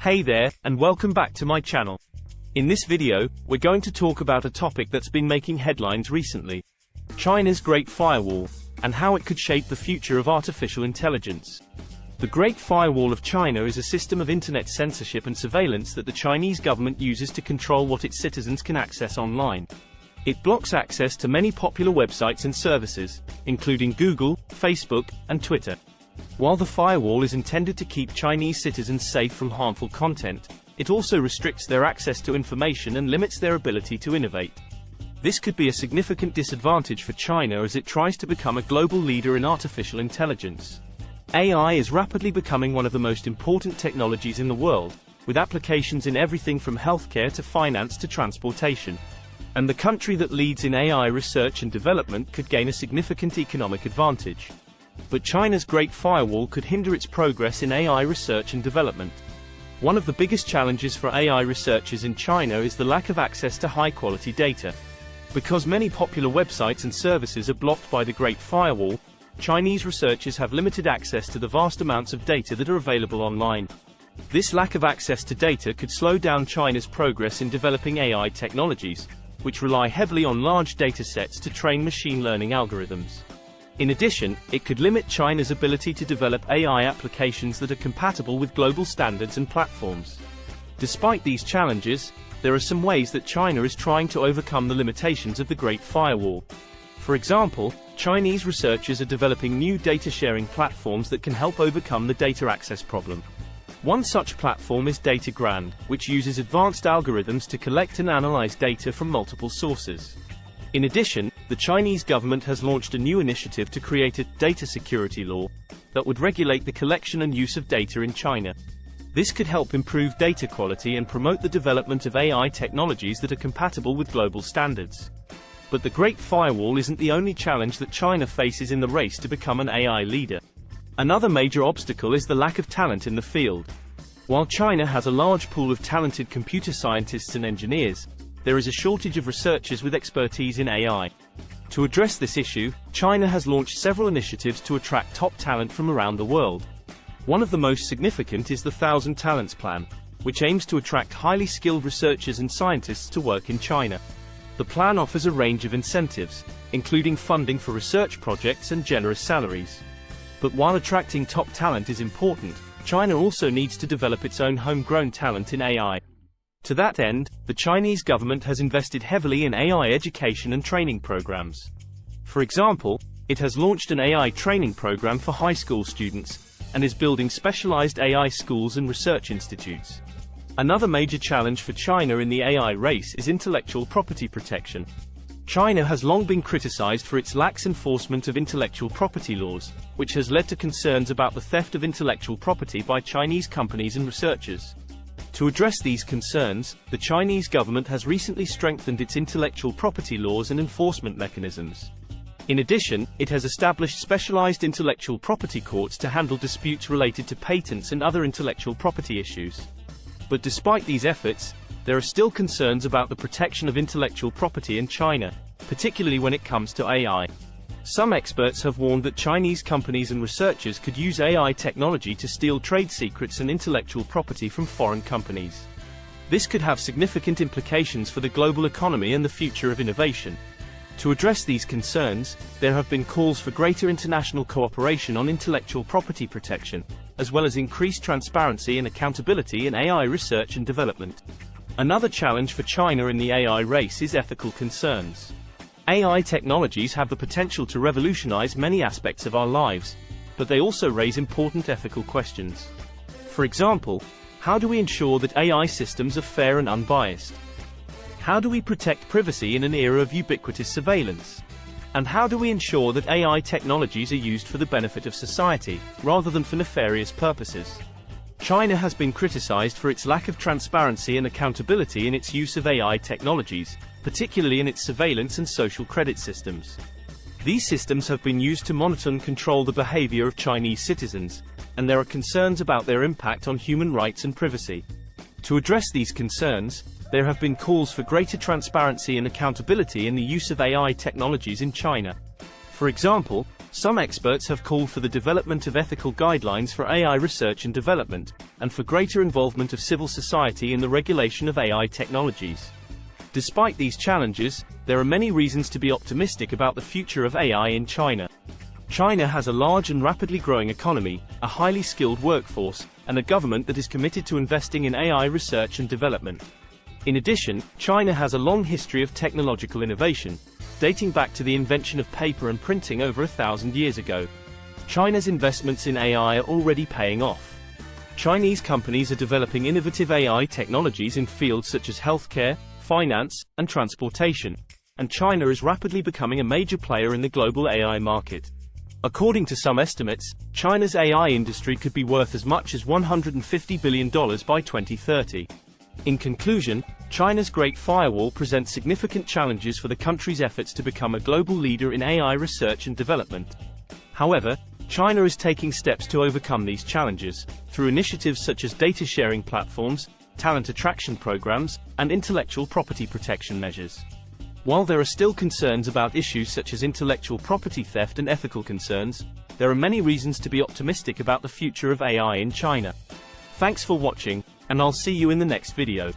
Hey there, and welcome back to my channel. In this video, we're going to talk about a topic that's been making headlines recently. China's Great Firewall, and how it could shape the future of artificial intelligence. The Great Firewall of China is a system of internet censorship and surveillance that the Chinese government uses to control what its citizens can access online. It blocks access to many popular websites and services, including Google, Facebook, and Twitter. While the firewall is intended to keep Chinese citizens safe from harmful content, it also restricts their access to information and limits their ability to innovate. This could be a significant disadvantage for China as it tries to become a global leader in artificial intelligence. AI is rapidly becoming one of the most important technologies in the world, with applications in everything from healthcare to finance to transportation. And the country that leads in AI research and development could gain a significant economic advantage. But China's Great Firewall could hinder its progress in AI research and development. One of the biggest challenges for AI researchers in China is the lack of access to high-quality data. Because many popular websites and services are blocked by the Great Firewall, Chinese researchers have limited access to the vast amounts of data that are available online. This lack of access to data could slow down China's progress in developing AI technologies, which rely heavily on large data sets to train machine learning algorithms. In addition, it could limit China's ability to develop AI applications that are compatible with global standards and platforms. Despite these challenges, there are some ways that China is trying to overcome the limitations of the Great Firewall. For example, Chinese researchers are developing new data-sharing platforms that can help overcome the data access problem. One such platform is DataGrand, which uses advanced algorithms to collect and analyze data from multiple sources. In addition, the Chinese government has launched a new initiative to create a data security law that would regulate the collection and use of data in China. This could help improve data quality and promote the development of AI technologies that are compatible with global standards. But the Great Firewall isn't the only challenge that China faces in the race to become an AI leader. Another major obstacle is the lack of talent in the field. While China has a large pool of talented computer scientists and engineers, there is a shortage of researchers with expertise in AI. To address this issue, China has launched several initiatives to attract top talent from around the world. One of the most significant is the 1,000 Talents Plan, which aims to attract highly skilled researchers and scientists to work in China. The plan offers a range of incentives, including funding for research projects and generous salaries. But while attracting top talent is important, China also needs to develop its own homegrown talent in AI. To that end, the Chinese government has invested heavily in AI education and training programs. For example, it has launched an AI training program for high school students, and is building specialized AI schools and research institutes. Another major challenge for China in the AI race is intellectual property protection. China has long been criticized for its lax enforcement of intellectual property laws, which has led to concerns about the theft of intellectual property by Chinese companies and researchers. To address these concerns, the Chinese government has recently strengthened its intellectual property laws and enforcement mechanisms. In addition, it has established specialized intellectual property courts to handle disputes related to patents and other intellectual property issues. But despite these efforts, there are still concerns about the protection of intellectual property in China, particularly when it comes to AI. Some experts have warned that Chinese companies and researchers could use AI technology to steal trade secrets and intellectual property from foreign companies. This could have significant implications for the global economy and the future of innovation. To address these concerns, there have been calls for greater international cooperation on intellectual property protection, as well as increased transparency and accountability in AI research and development. Another challenge for China in the AI race is ethical concerns. AI technologies have the potential to revolutionize many aspects of our lives, but they also raise important ethical questions. For example, how do we ensure that AI systems are fair and unbiased? How do we protect privacy in an era of ubiquitous surveillance? And how do we ensure that AI technologies are used for the benefit of society, rather than for nefarious purposes? China has been criticized for its lack of transparency and accountability in its use of AI technologies, particularly in its surveillance and social credit systems. These systems have been used to monitor and control the behavior of Chinese citizens, and there are concerns about their impact on human rights and privacy. To address these concerns, there have been calls for greater transparency and accountability in the use of AI technologies in China. For example, Some experts have called for the development of ethical guidelines for AI research and development, and for greater involvement of civil society in the regulation of AI technologies. Despite these challenges, there are many reasons to be optimistic about the future of AI in China. China has a large and rapidly growing economy, a highly skilled workforce, and a government that is committed to investing in AI research and development. In addition, China has a long history of technological innovation, dating back to the invention of paper and printing over 1,000 years ago. China's investments in AI are already paying off. Chinese companies are developing innovative AI technologies in fields such as healthcare, finance, and transportation, and China is rapidly becoming a major player in the global AI market. According to some estimates, China's AI industry could be worth as much as $150 billion by 2030. In conclusion, China's Great Firewall presents significant challenges for the country's efforts to become a global leader in AI research and development. However, China is taking steps to overcome these challenges, through initiatives such as data sharing platforms, talent attraction programs, and intellectual property protection measures. While there are still concerns about issues such as intellectual property theft and ethical concerns, there are many reasons to be optimistic about the future of AI in China. Thanks for watching, and I'll see you in the next video.